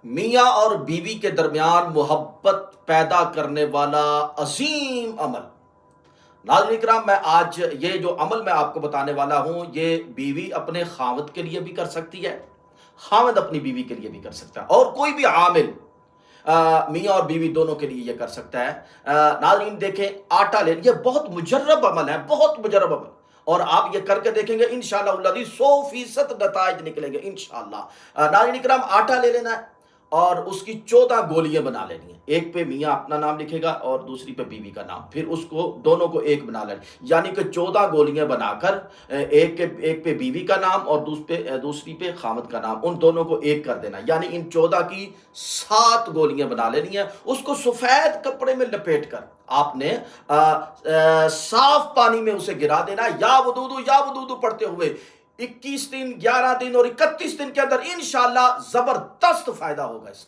میاں اور بیوی کے درمیان محبت پیدا کرنے والا عظیم عمل۔ ناظرین کرام، میں آج یہ جو عمل میں آپ کو بتانے والا ہوں، یہ بیوی اپنے خاوند کے لیے بھی کر سکتی ہے، خاوند اپنی بیوی کے لیے بھی کر سکتا ہے، اور کوئی بھی عامل میاں اور بیوی دونوں کے لیے یہ کر سکتا ہے۔ ناظرین دیکھیں، آٹا لے، یہ بہت مجرب عمل ہے، بہت مجرب عمل، اور آپ یہ کر کے دیکھیں گے انشاءاللہ الذی 100% نتائج نکلیں گے انشاءاللہ۔ ناظرین کرام، آٹا لے لینا ہے اور اس کی 14 گولیاں بنا لینی ہیں، ایک پہ میاں اپنا نام لکھے گا اور دوسری پہ بیوی کا نام، پھر اس کو دونوں کو ایک بنا لینا، یعنی کہ 14 گولیاں بنا کر ایک پہ بیوی کا نام اور دوسری پہ خامد کا نام، ان دونوں کو ایک کر دینا، یعنی ان 14 کی 7 گولیاں بنا لینی ہیں۔ اس کو سفید کپڑے میں لپیٹ کر آپ نے صاف پانی میں اسے گرا دینا، یا ودودو پڑھتے ہوئے 21 دن، 11 دن اور 31 دن کے اندر انشاءاللہ زبردست فائدہ ہوگا اس کا۔